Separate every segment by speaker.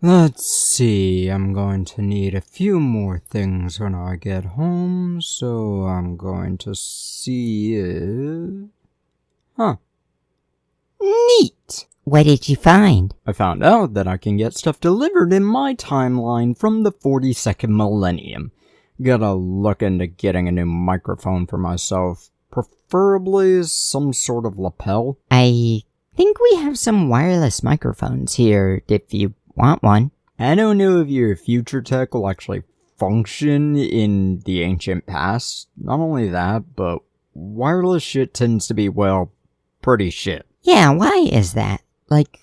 Speaker 1: Let's see, I'm going to need a few more things when I get home, so I'm going to see it. Neat!
Speaker 2: What did you find?
Speaker 1: I found out that I can get stuff delivered in my timeline from the 42nd millennium. Gotta look into getting a new microphone for myself, preferably some sort of lapel.
Speaker 2: I think we have some wireless microphones here if you want one.
Speaker 1: I don't know if your future tech will actually function in the ancient past. Not only that, but wireless shit tends to be, well, pretty shit.
Speaker 2: Yeah, why is that? Like,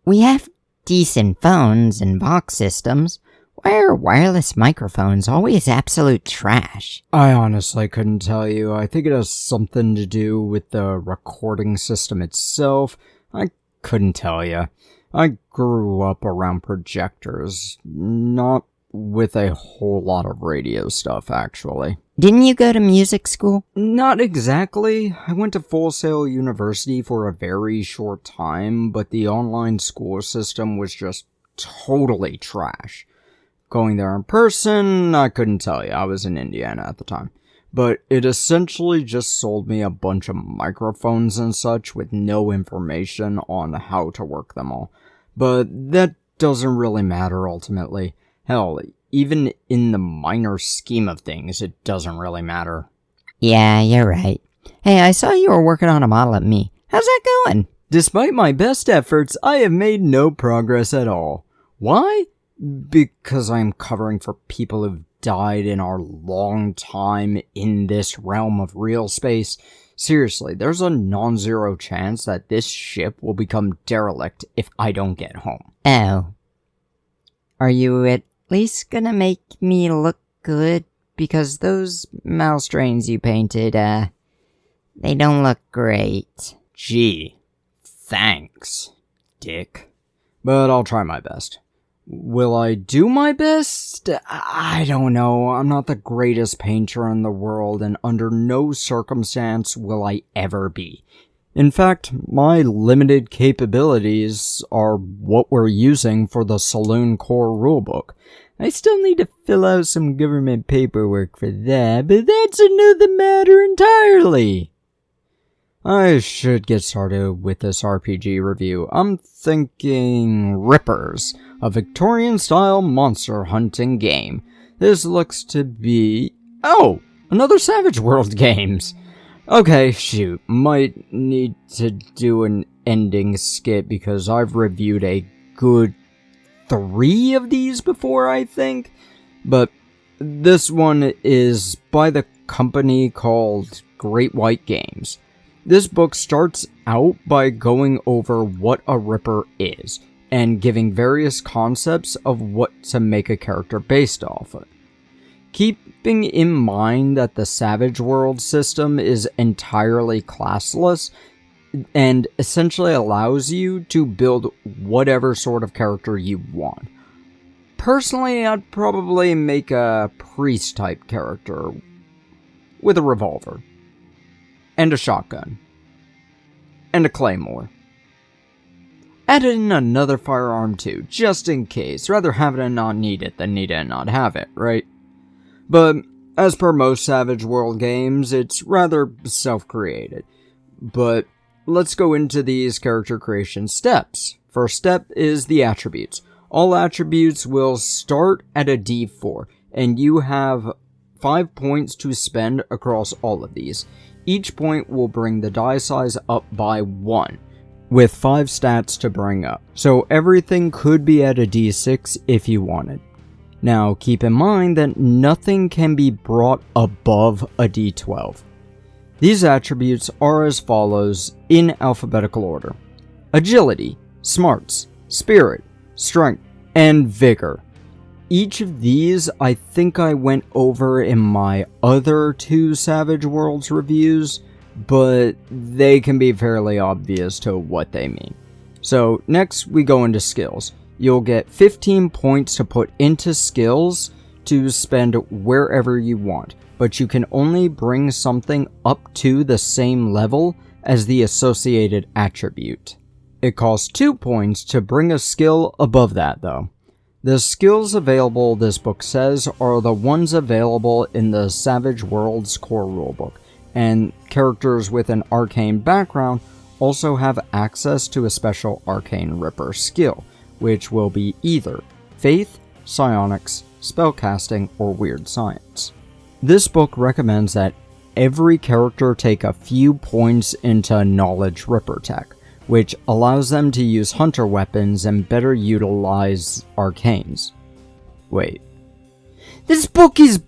Speaker 2: we have decent phones and box systems. Why are wireless microphones always absolute trash?
Speaker 1: I honestly couldn't tell you. I think it has something to do with the recording system itself. I couldn't tell you. I grew up around projectors, not with a whole lot of radio stuff, actually.
Speaker 2: Didn't you go to music school?
Speaker 1: Not exactly. I went to Full Sail University for a very short time, but the online school system was just totally trash. Going there in person, I couldn't tell you. I was in Indiana at the time. But it essentially just sold me a bunch of microphones and such with no information on how to work them all. But that doesn't really matter ultimately. Hell, even in the minor scheme of things, it doesn't really matter.
Speaker 2: Yeah, you're right. Hey, I saw you were working on a model of me. How's that going?
Speaker 1: Despite my best efforts, I have made no progress at all. Why? Because I am covering for people who've died in our long time in this realm of real space. Seriously, there's a non-zero chance that this ship will become derelict if I don't get home.
Speaker 2: Oh. Are you at least gonna make me look good? Because those mouse trains you painted, they don't look great.
Speaker 1: Gee, thanks, Dick. But I'll try my best. Will I do my best? I don't know. I'm not the greatest painter in the world, and under no circumstance will I ever be. In fact, my limited capabilities are what we're using for the Saloon Core rulebook. I still need to fill out some government paperwork for that, but that's another matter entirely. I should get started with this RPG review. I'm thinking Rippers, a Victorian-style monster hunting game. This looks to be... Oh! Another Savage World games! Okay, shoot. Might need to do an ending skit because I've reviewed a good 3 of these before, I think. But this one is by the company called Great White Games. This book starts out by going over what a Ripper is, and giving various concepts of what to make a character based off of. Keeping in mind that the Savage World system is entirely classless, and essentially allows you to build whatever sort of character you want. Personally, I'd probably make a priest-type character with a revolver. And a shotgun. And a claymore. Add in another firearm too, just in case. Rather have it and not need it than need it and not have it, right? But, as per most Savage World games, it's rather self-created. But, let's go into these character creation steps. First step is the attributes. All attributes will start at a D4, and you have 5 points to spend across all of these. Each point will bring the die size up by 1, with 5 stats to bring up. So everything could be at a D6 if you wanted. Now keep in mind that nothing can be brought above a D12. These attributes are as follows in alphabetical order: agility, smarts, spirit, strength, and vigor. Each of these I think I went over in my other 2 Savage Worlds reviews, but they can be fairly obvious to what they mean. So next we go into skills. You'll get 15 points to put into skills to spend wherever you want, but you can only bring something up to the same level as the associated attribute. It costs 2 points to bring a skill above that though. The skills available, this book says, are the ones available in the Savage Worlds core rulebook, and characters with an arcane background also have access to a special Arcane Ripper skill, which will be either Faith, Psionics, Spellcasting, or Weird Science. This book recommends that every character take a few points into Knowledge Ripper tech, which allows them to use hunter weapons and better utilize arcanes. Wait. This book is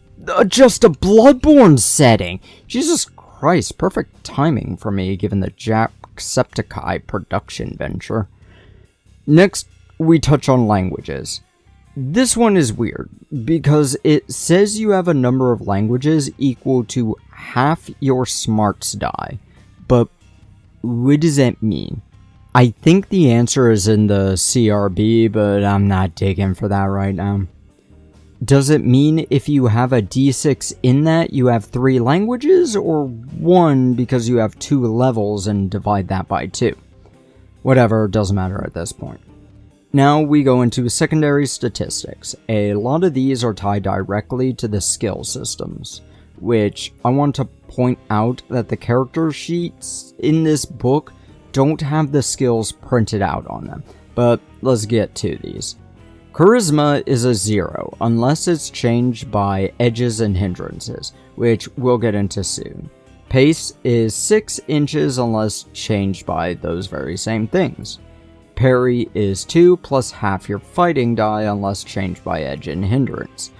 Speaker 1: just a BloodBorne setting! Jesus Christ, perfect timing for me given the Jacksepticeye production venture. Next, we touch on languages. This one is weird, because it says you have a number of languages equal to half your smarts die, but what does that mean? I think the answer is in the CRB, but I'm not digging for that right now. Does it mean if you have a D6 in that you have 3 languages, or 1 because you have 2 levels and divide that by 2? Whatever, doesn't matter at this point. Now we go into secondary statistics. A lot of these are tied directly to the skill systems, which I want to point out that the character sheets in this book don't have the skills printed out on them, but let's get to these. Charisma is a 0, unless it's changed by edges and hindrances, which we'll get into soon. Pace is 6 inches unless changed by those very same things. Parry is 2 plus half your fighting die unless changed by edge and hindrance.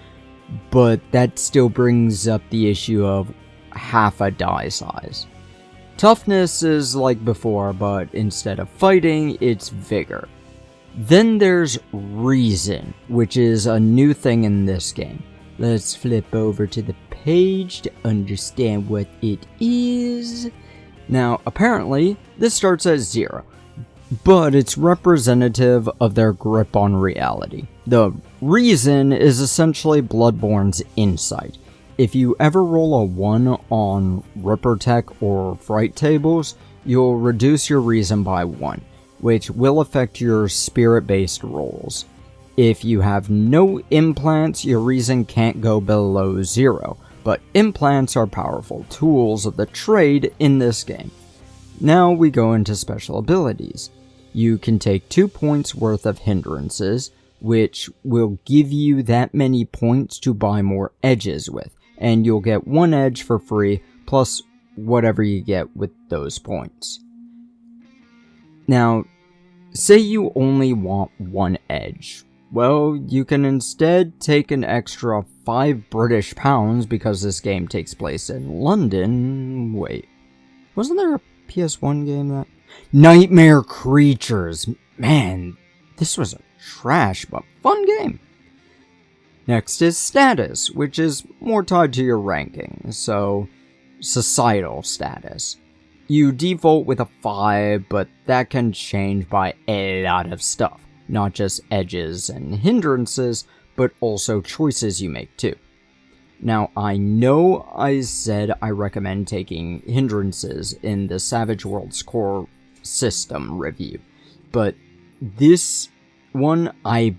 Speaker 1: But that still brings up the issue of half a die size. Toughness is like before, but instead of fighting, it's vigor. Then there's reason, which is a new thing in this game. Let's flip over to the page to understand what it is. Now, apparently, this starts at 0. But it's representative of their grip on reality. The reason is essentially BloodBorne's insight. If you ever roll a 1 on Ripper Tech or Fright tables, you'll reduce your reason by 1, which will affect your spirit-based rolls. If you have no implants, your reason can't go below 0, but implants are powerful tools of the trade in this game. Now we go into special abilities. You can take 2 points worth of hindrances, which will give you that many points to buy more edges with, and you'll get 1 edge for free, plus whatever you get with those points. Now, say you only want 1 edge. Well, you can instead take an extra 5 British pounds because this game takes place in London. Wait, wasn't there a PS1 game that... Nightmare Creatures. Man, this was a trash but fun game. Next is status, which is more tied to your ranking, so societal status. You default with a 5, but that can change by a lot of stuff, not just edges and hindrances, but also choices you make too. Now, I know I said I recommend taking hindrances in the Savage Worlds core system review, but this one, I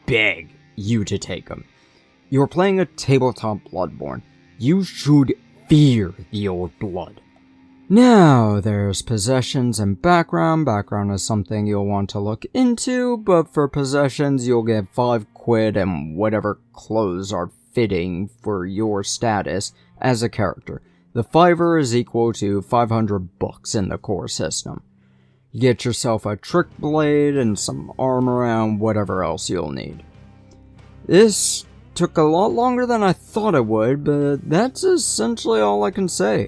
Speaker 1: beg you to take them. You're playing a tabletop BloodBorne. You should fear the old blood. Now, there's possessions and background. Background is something you'll want to look into, but for possessions, you'll get 5 quid and whatever clothes are fitting for your status as a character. The fiver is equal to 500 bucks in the core system. You get yourself a trick blade and some armor and whatever else you'll need. This took a lot longer than I thought it would, but that's essentially all I can say.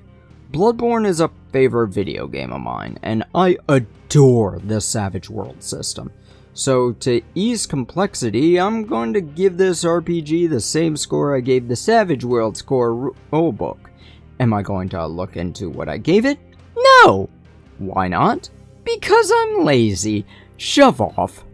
Speaker 1: BloodBorne is a favorite video game of mine, and I adore the Savage Worlds system. So to ease complexity, I'm going to give this RPG the same score I gave the Savage Worlds core rulebook. Am I going to look into what I gave it? No! Why not? Because I'm lazy. Shove off.